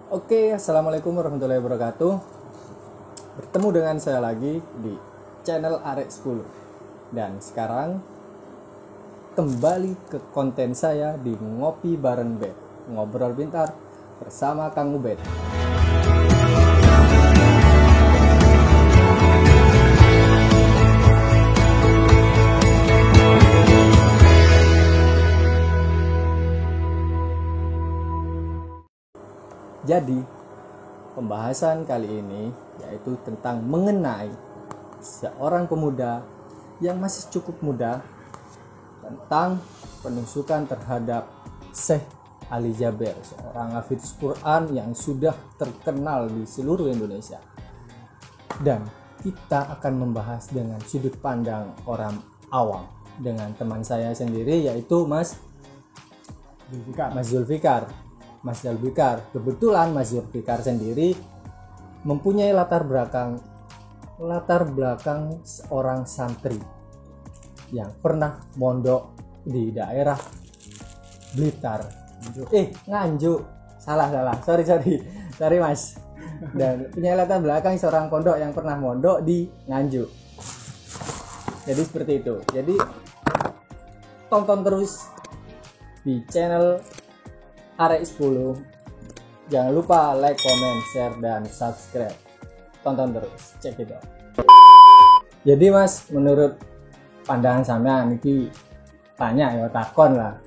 Oke, assalamualaikum warahmatullahi wabarakatuh. Bertemu dengan saya lagi di channel Arek 10. Dan sekarang kembali ke konten saya di Ngopi Bareng Bet, ngobrol pintar bersama Kang Ubed. Jadi, pembahasan kali ini yaitu tentang mengenai seorang pemuda yang masih cukup muda tentang penusukan terhadap Syekh Ali Jaber, seorang hafiz Quran yang sudah terkenal di seluruh Indonesia. Dan kita akan membahas dengan sudut pandang orang awam dengan teman saya sendiri yaitu Mas Zulfikar. Kebetulan Mas Zulfikar sendiri mempunyai latar belakang seorang santri yang pernah mondok di daerah Blitar. Nganjuk. Salah. Sorry Mas. Dan punya latar belakang seorang pondok yang pernah mondok di Nganjuk. Jadi seperti itu. Jadi tonton terus di channel Arek 10. Jangan lupa like, comment, share, dan subscribe. Tonton terus, check it out. Jadi Mas, menurut pandangan sampean iki tanya ya takon lah.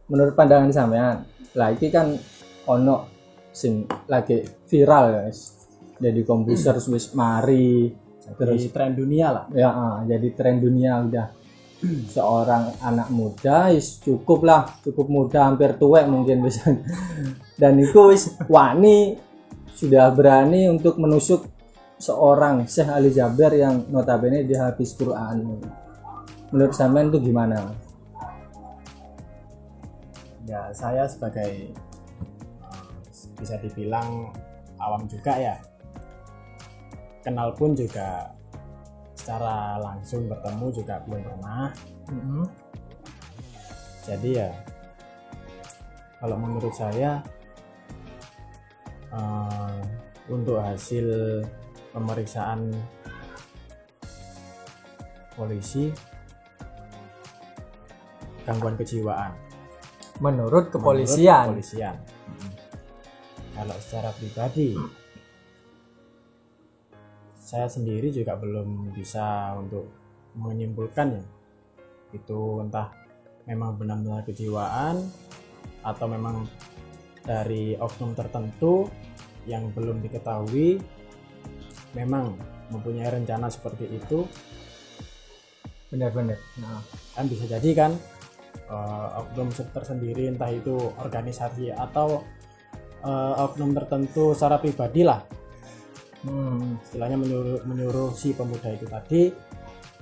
Menurut pandangan sampean, lah iki kan ono sing lagi viral guys. Jadi komputer wis mari terus tren dunia lah. Ya, jadi tren dunia udah seorang anak muda cukup muda, hampir tuwek mungkin bisa. Dan itu wis wani sudah berani untuk menusuk seorang Syekh Ali Jaber yang notabene dia hafiz Quran. Menurut sampean itu gimana? Ya, saya sebagai bisa dibilang awam juga ya. Kenal pun juga secara langsung bertemu juga belum pernah. Jadi ya kalau menurut saya untuk hasil pemeriksaan polisi gangguan kejiwaan Menurut kepolisian. Kalau secara pribadi saya sendiri juga belum bisa untuk menyimpulkan ya itu entah memang benar-benar kejiwaan atau memang dari oknum tertentu yang belum diketahui memang mempunyai rencana seperti itu. Benar-benar. Kan bisa jadi kan oknum tersendiri, entah itu organisasi atau oknum tertentu secara pribadi lah. Istilahnya menyuruh si pemuda itu tadi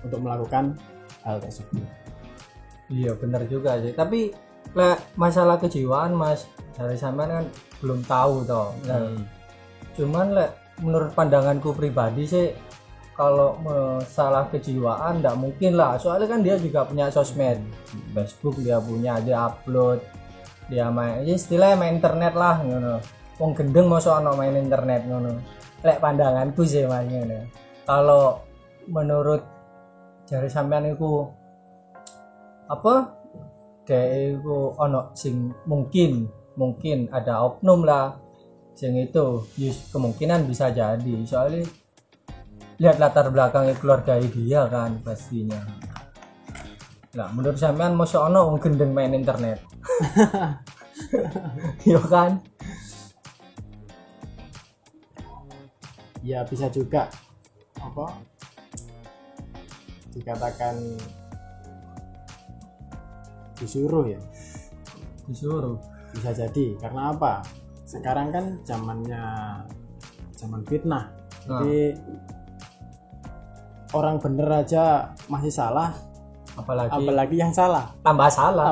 untuk melakukan hal tersebut. Iya benar juga sih. Tapi masalah kejiwaan Mas dari sampean kan belum tahu toh. Cuman menurut pandanganku pribadi sih kalau masalah kejiwaan enggak mungkin lah. Soalnya kan dia juga punya sosmed, Facebook dia punya, dia upload, dia main, istilahnya main internet lah ngono. Wong gendeng mosok ono main internet ngono. Pandanganku sih Mas ngono. Kalau menurut jari sampean iku apa? Dek iku ono sing mungkin ada oknum lah sing itu kemungkinan bisa jadi. Soalnya lihat latar belakangnya keluarga dia kan pastinya. Nah, menurut sampean mosok ono wong gendeng main internet. Yo kan? Ya bisa juga dikatakan disuruh bisa jadi. Karena apa, sekarang kan zaman fitnah. Jadi orang bener aja masih salah, apalagi yang salah tambah salah.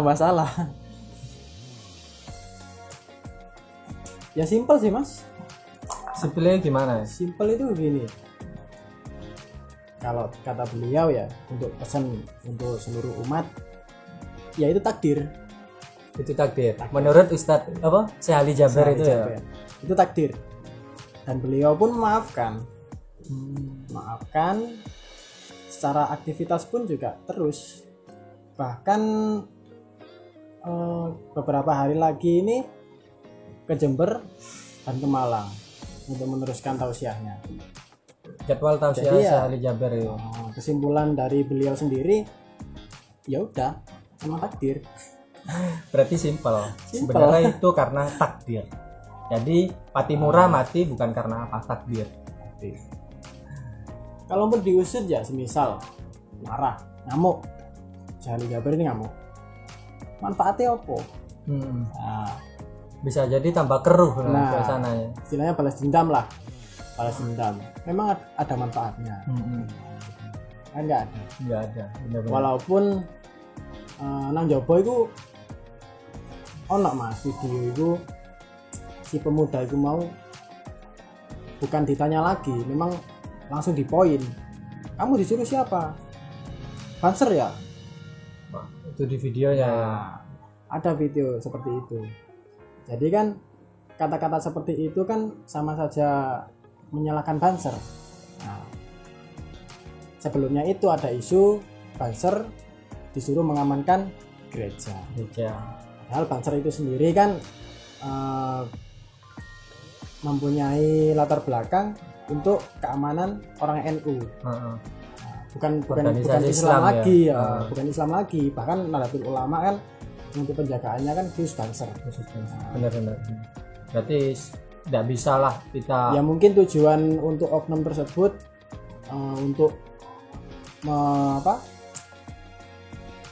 Ya simpel sih Mas. Simpelnya gimana? Simpel itu begini. Kalau kata beliau ya, untuk pesan untuk seluruh umat, ya itu takdir. Itu takdir. Menurut Ustadz apa? Syekh Ali Jaber Syekh Ali itu Jaber. ya. Itu takdir. Dan beliau pun memaafkan. Maafkan secara aktivitas pun juga terus. Bahkan beberapa hari lagi ini ke Jember dan ke Malang untuk meneruskan tausiahnya. Jadwal tausiah Jadi Syekh ya, Ali Jaber itu. kesimpulan dari beliau sendiri, ya udah, emang takdir. Berarti simpel. Sebenarnya itu karena takdir. Jadi Patimura mati bukan karena apa, takdir. Kalau mau diusut ya semisal marah, ngamuk. Syekh Ali Jaber ini ngamuk. Manfaatnya apa? Nah, Bisa jadi tambah keruh Nah. suasananya. istilahnya balas dendam lah. Balas dendam. Memang ada manfaatnya. Kan nggak ada. Enggak ada. Benar-benar. Walaupun nang jopo itu ono mas video itu si pemuda itu mau bukan ditanya lagi, memang langsung di poin. Kamu disuruh siapa? Banser ya? Wah, itu di videonya. Nah, ada video seperti itu. Jadi kan kata-kata seperti itu kan sama saja menyalahkan Banser. Nah, sebelumnya itu ada isu Banser disuruh mengamankan gereja. Padahal Banser itu sendiri kan mempunyai latar belakang untuk keamanan orang NU. Bukan Organisasi Islam Islam lagi ya. ya. Bukan Islam lagi, bahkan Nahdlatul Ulama kan untuk penjagaannya kan khusus Banser. Benar-benar. Berarti tidak bisa lah kita. Ya mungkin tujuan untuk oknum tersebut untuk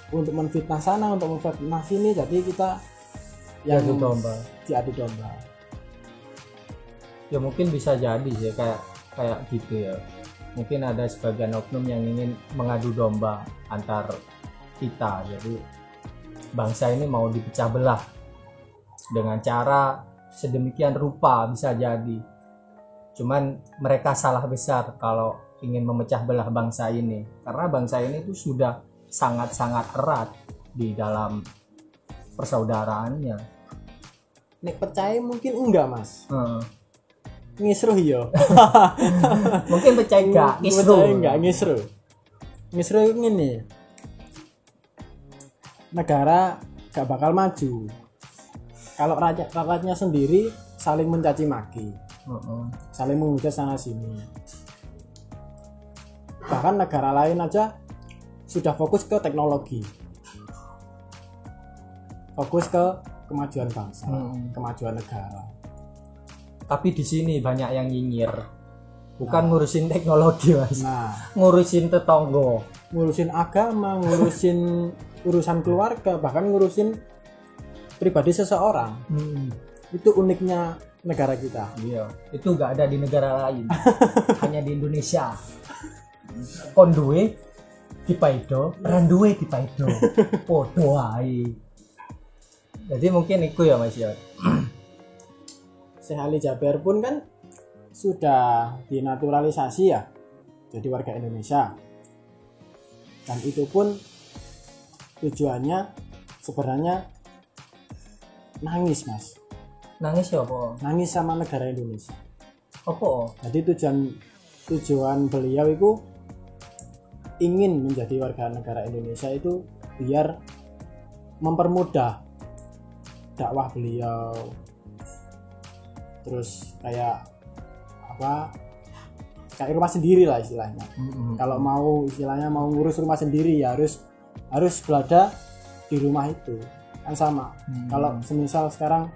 untuk menfitnah sana, untuk menfitnah sini, jadi kita yang diadu domba. diadu domba. Ya mungkin bisa jadi sih kayak gitu ya. Mungkin ada sebagian oknum yang ingin mengadu domba antar kita. Jadi bangsa ini mau dipecah belah dengan cara sedemikian rupa, bisa jadi. Cuman mereka salah besar kalau ingin memecah belah bangsa ini, karena bangsa ini itu sudah sangat-sangat erat di dalam persaudaraannya. Nek percaya mungkin enggak mas, ngisruh yo. Mungkin percaya enggak, Percaya enggak ngisruh. Ngisruh itu gini, negara gak bakal maju kalau rakyatnya sendiri saling mencaci maki, saling menghujat sana sini. Bahkan negara lain aja sudah fokus ke teknologi, fokus ke kemajuan bangsa, kemajuan negara. Tapi di sini banyak yang nyinyir, bukan ngurusin teknologi mas, Nah, ngurusin tetangga, ngurusin agama, ngurusin urusan keluarga, bahkan ngurusin pribadi seseorang. Itu uniknya negara kita. Iya, itu nggak ada di negara lain, hanya di Indonesia. Konduwe di Paido, randuwe di Paido, podo ae. Jadi mungkin itu ya mas ya. Syekh Ali Jaber pun kan sudah dinaturalisasi ya, jadi warga Indonesia. Dan itu pun tujuannya sebenarnya nangis mas, Nangis ya apa? nangis sama negara Indonesia. Apa? Jadi tujuan beliau itu ingin menjadi warga negara Indonesia itu biar mempermudah dakwah beliau, terus kayak rumah sendiri lah istilahnya. Kalau mau istilahnya mau ngurus rumah sendiri ya harus berada di rumah itu kan sama. Kalau semisal sekarang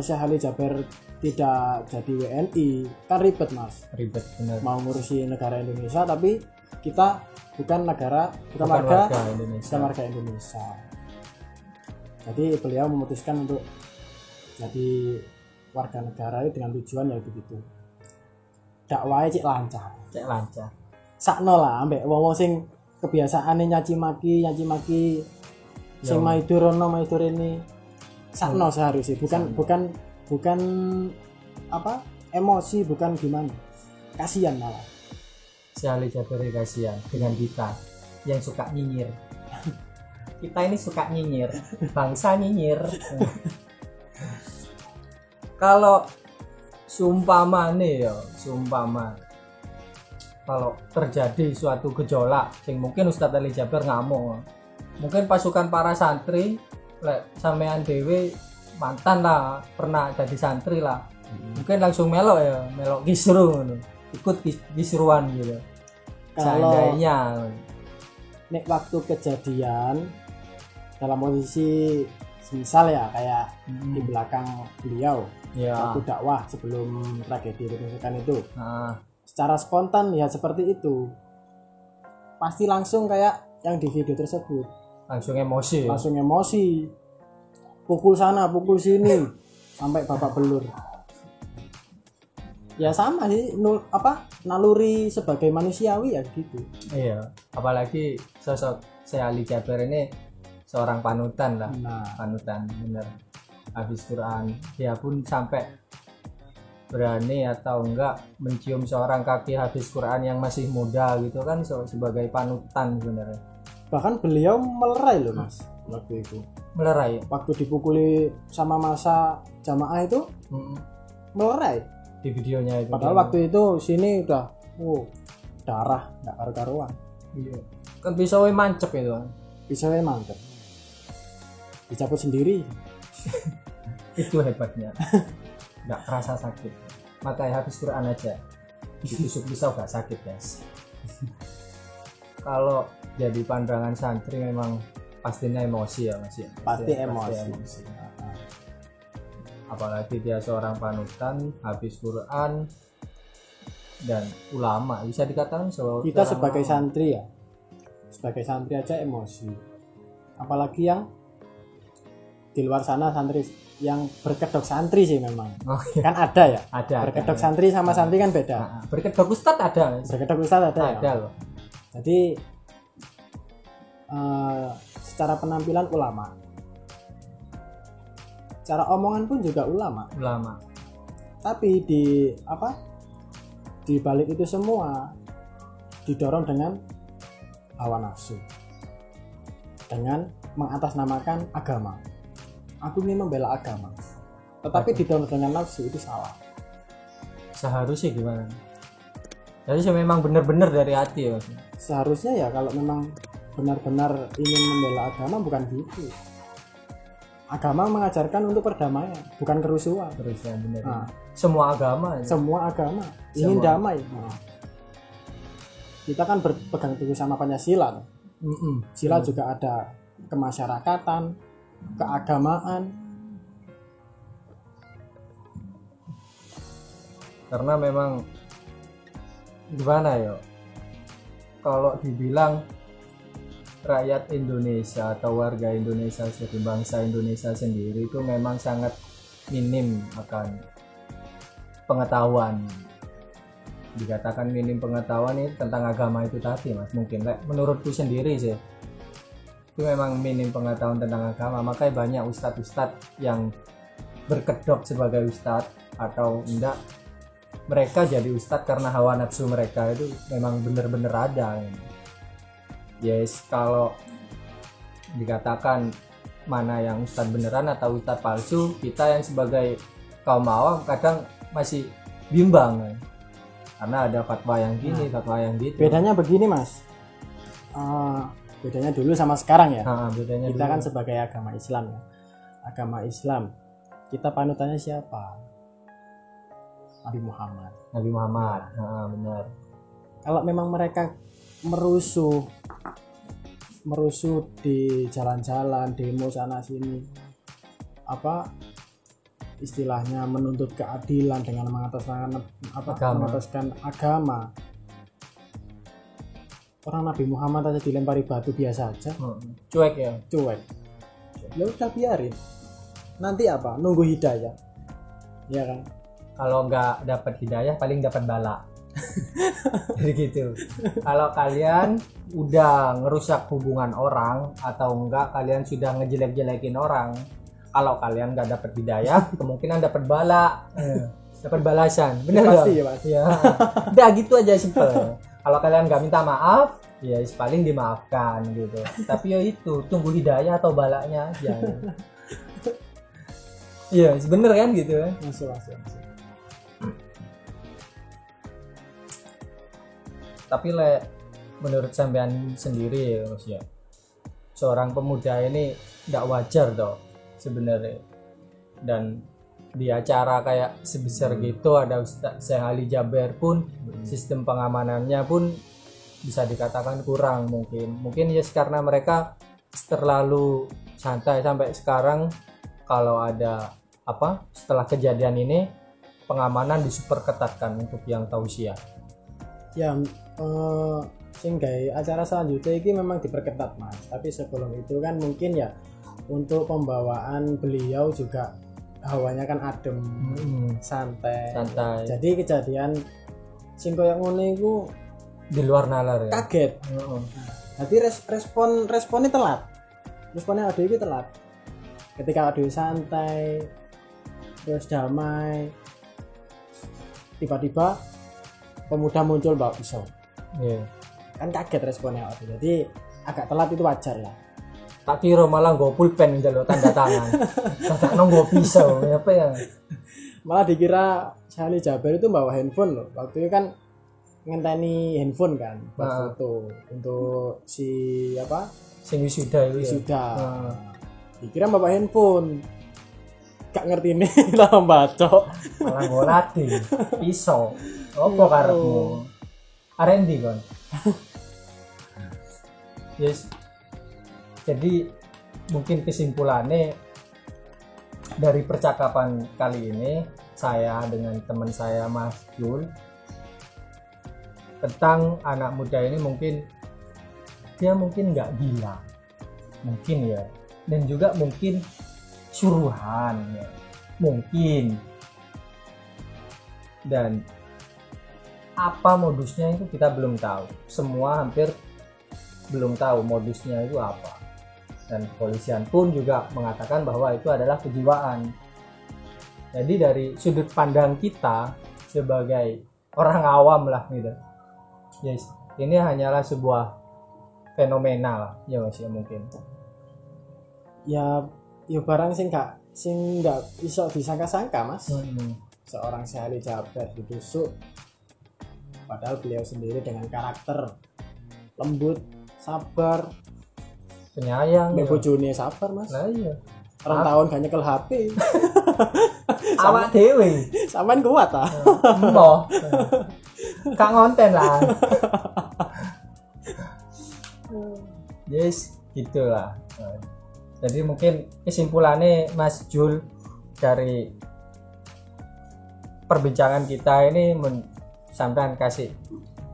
Syekh Ali Jaber tidak jadi WNI kan ribet mas, Ribet benar. mau ngurusi negara Indonesia tapi kita bukan warga Indonesia. bukan warga Indonesia. Jadi beliau memutuskan untuk jadi warga negara itu dengan tujuan ya begitu. Dakwahnya cek lancar. Sakno lah ambek wong sing kebiasaane nyaci maki sing maidur ono maidur ini. Sakno seharusnya bukan emosi, bukan gimana. Kasihan malah. Syekh Ali Jaber kasihan dengan kita yang suka nyinyir. Kita ini suka nyinyir, bangsa nyinyir. Kalau sumpama kalau terjadi suatu gejolak sing mungkin Ustadz Ali Jaber ngamuk, mungkin pasukan para santri sampean dewe mantan lah, pernah jadi santri lah, mungkin langsung melok kisru, ikut kisruan gitu. Seandainya nek waktu kejadian dalam posisi misal ya kayak di belakang beliau waktu dakwah sebelum tragedi penusukan itu, secara spontan ya seperti itu, pasti langsung kayak yang di video tersebut, langsung emosi, pukul sana pukul sini sampai babak belur. Ya sama sih, naluri sebagai manusiawi ya gitu. Iya, apalagi sosok Syekh Ali Jaber ini seorang panutan lah. Panutan bener. Habis Quran, dia pun sampai berani atau enggak mencium seorang kaki habis Quran yang masih muda gitu kan, sebagai panutan sebenarnya. Bahkan beliau melerai loh Mas waktu itu. Melerai. Waktu dipukuli sama masa jamaah itu, melerai di videonya itu. Padahal waktu itu sini udah darah nggak karu-karuan. Iya. Kan pisaunya mancep itu. Pisaunya mancep. Dicabut sendiri. Itu hebatnya. Nggak terasa sakit. Makanya habis Quran aja ditusuk pisau gak sakit guys. Kalau jadi pandangan santri memang pastinya emosi ya Mas ya. Pasti emosi. Apalagi dia seorang panutan, habis Quran dan ulama, bisa dikatakan kita sebagai santri ya, sebagai santri aja emosi, apalagi yang di luar sana santri yang berkedok santri sih memang. Kan ada ya, berkedok santri sama santri kan beda. Berkedok ustadz ada, ya? Loh. Jadi secara penampilan ulama, cara omongan pun juga ulama. Tapi di balik itu semua didorong dengan hawa nafsu, dengan mengatasnamakan agama. Aku ingin membela agama, tetapi didorong dengan nafsu, itu salah. Seharusnya gimana? Jadi memang benar-benar dari hati ya. Seharusnya ya kalau memang benar-benar ingin membela agama bukan gitu. Agama mengajarkan untuk perdamaian, bukan kerusuhan. Benar. Semua agama ingin damai. Kita kan berpegang teguh sama Pancasila. Sila juga ada kemasyarakatan, keagamaan. Karena memang gimana ya? Kalau dibilang rakyat Indonesia atau warga Indonesia sebagai bangsa Indonesia sendiri itu memang sangat minim akan pengetahuan. Dikatakan minim pengetahuan ini tentang agama itu tadi Mas, mungkin menurutku sendiri sih itu memang minim pengetahuan tentang agama. Makanya banyak ustadz-ustadz yang berkedok sebagai ustadz atau enggak, mereka jadi ustadz karena hawa nafsu mereka itu memang benar-benar ada. Yes, kalau dikatakan mana yang ustadz beneran atau ustadz palsu, kita yang sebagai kaum awam kadang masih bimbang karena ada fatwa yang gini, fatwa yang gitu. Bedanya begini Mas, bedanya dulu sama sekarang ya. Bedanya kita dulu. Kan sebagai agama Islam ya, agama Islam kita panutannya siapa? Nabi Muhammad. Benar. Kalau memang mereka merusuh di jalan-jalan, demo sana sini, istilahnya menuntut keadilan dengan mengataskan agama. Orang Nabi Muhammad aja dilempari batu biasa aja, cuek. Ya udah biarin, nanti nunggu hidayah ya kan. Kalau nggak dapat hidayah paling dapat bala. Jadi gitu. Kalau kalian udah ngerusak hubungan orang atau enggak kalian sudah ngejelek-jelekin orang, kalau kalian nggak dapat hidayah kemungkinan dapat bala, dapat balasan. Bener nggak? Pasti ya Mas. Ya. Udah gitu aja simpel. Kalau kalian nggak minta maaf ya paling dimaafkan gitu. Tapi ya itu tunggu hidayah atau balaknya aja. Iya bener kan gitu kan. Masuk. Tapi menurut sampean sendiri ya Mas ya, seorang pemuda ini nggak wajar toh sebenarnya. Dan di acara kayak sebesar gitu ada Ustaz Syekh Ali Jaber pun sistem pengamanannya pun bisa dikatakan kurang mungkin ya karena mereka terlalu santai sampai sekarang. Kalau ada apa setelah kejadian ini pengamanan disuper ketatkan untuk yang tausiah ya. Sehingga acara selanjutnya ini memang diperketat Mas, tapi sebelum itu kan mungkin ya untuk pembawaan beliau juga hawanya kan adem, santai. Jadi kejadian sing koyo ngene iku di luar nalar ya. Kaget. Jadi responnya telat. Responnya Ade itu telat. Ketika Ade santai terus damai, tiba-tiba pemuda muncul bawa pisau. Kan kaget responnya Ade. Jadi agak telat itu wajar lah. Tak kira malah nggo pulpen njaluk tanda tangan. Tak nggo pisau apa ya. Malah dikira Syahli Jaber itu bawa handphone loh. Waktu itu kan ngenteni handphone kan buat foto untuk si apa? Sing wisuda itu. Wisuda. Dikira bawa handphone. Gak ngerti nih lah bacok. Malah ngolati pisau. Apa karepmu? Arendi kon. Yes. Jadi mungkin kesimpulannya dari percakapan kali ini saya dengan teman saya Mas Jul tentang anak muda ini mungkin dia mungkin nggak gila mungkin ya, dan juga mungkin suruhan ya. Mungkin, dan apa modusnya itu kita belum tahu, semua hampir belum tahu modusnya itu apa. Dan kepolisian pun juga mengatakan bahwa itu adalah kejiwaan. Jadi dari sudut pandang kita sebagai orang awam lah gitu, yes, ini hanyalah sebuah fenomena lah ya Mas ya mungkin. Ya barang sing nggak bisa disangka-sangka Mas. Seorang Syahli Jaber ditusuk, padahal beliau sendiri dengan karakter lembut, sabar, penyayang. bojone sabar Mas. Nah iya. Orang tahun gak nyekel HP. Awak dewe. Sampean kuat ah. Mbah. Kak ngonten lah. Yes, gitulah. Jadi mungkin kesimpulannya Mas Jul dari perbincangan kita ini sampean kasih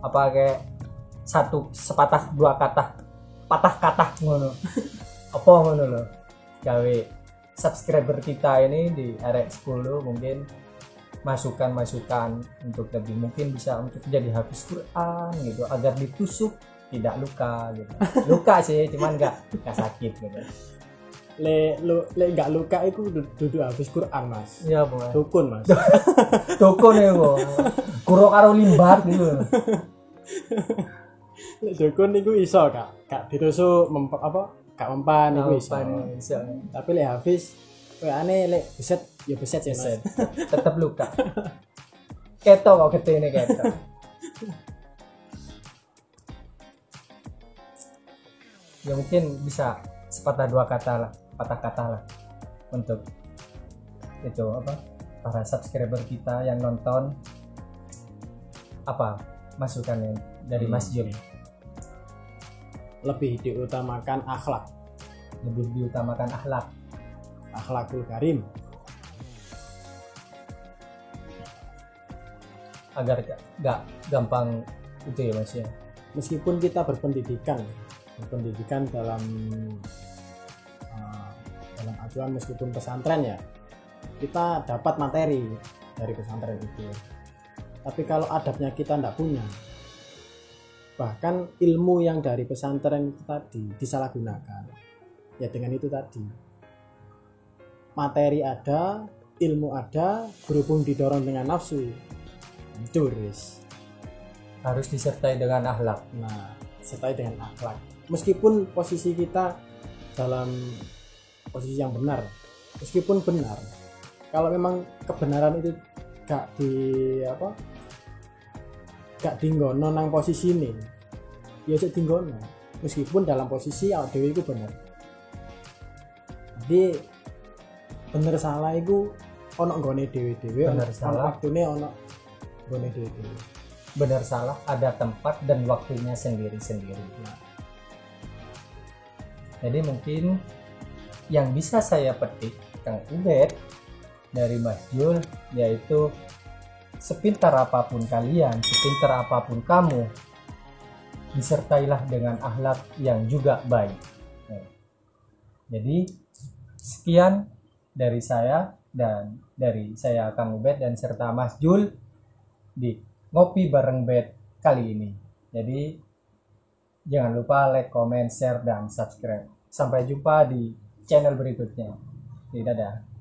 apa kayak sepatah dua kata, patah kata ngono. Apa ngono lho. Gawe subscriber kita ini di RX10 mungkin masukan-masukan untuk lebih mungkin bisa untuk jadi hafiz Quran gitu agar ditusuk tidak luka gitu. Luka sih cuman enggak sakit gitu. Le enggak luka itu duduk hafiz Quran Mas. Iya, Bu. Dukun Mas. Dukun ya, Bu. Kuro karo limbat gitu. Lek dukun niku iso Kak ditusuk gak mempan iku iso. Tapi lek hafiz koyane lek beset ya beset ya Mas. Tetap luka. Ketok kok getene ketok. Ya mungkin bisa sepatah dua kata lah, patah kata lah untuk itu apa para subscriber kita yang nonton, apa masukannya dari Mas Jul. Lebih diutamakan akhlak, akhlakul karim, agar gak gampang itu ya Mas ya. Meskipun kita berpendidikan dalam acuan meskipun pesantren ya, kita dapat materi dari pesantren itu, tapi kalau adabnya kita tidak punya, bahkan ilmu yang dari pesantren itu tadi disalahgunakan ya. Dengan itu tadi materi ada, ilmu ada, berhubung didorong dengan nafsu, hancur. Harus disertai dengan akhlak. Nah disertai dengan akhlak. Meskipun posisi kita dalam posisi yang benar, meskipun benar, kalau memang kebenaran itu gak dinggono nang posisi ini, ya sik dinggono meskipun dalam posisi awak dhewe iku bener. Jadi bener salah iku ono nggone dhewe-dhewe, Bener salah waktune ono nggone dhewe-dhewe. benar salah ada tempat dan waktunya sendiri-sendiri. Jadi mungkin yang bisa saya petik Kang Ubed dari Mas Jul yaitu sepintar apapun kalian, sepintar apapun kamu, disertailah dengan akhlak yang juga baik. Jadi sekian dari saya dan dari saya Kang Ubed dan serta Mas Jul di Ngopi Bareng Bed kali ini. Jadi jangan lupa like, comment, share, dan subscribe. Sampai jumpa di channel berikutnya. Dadah.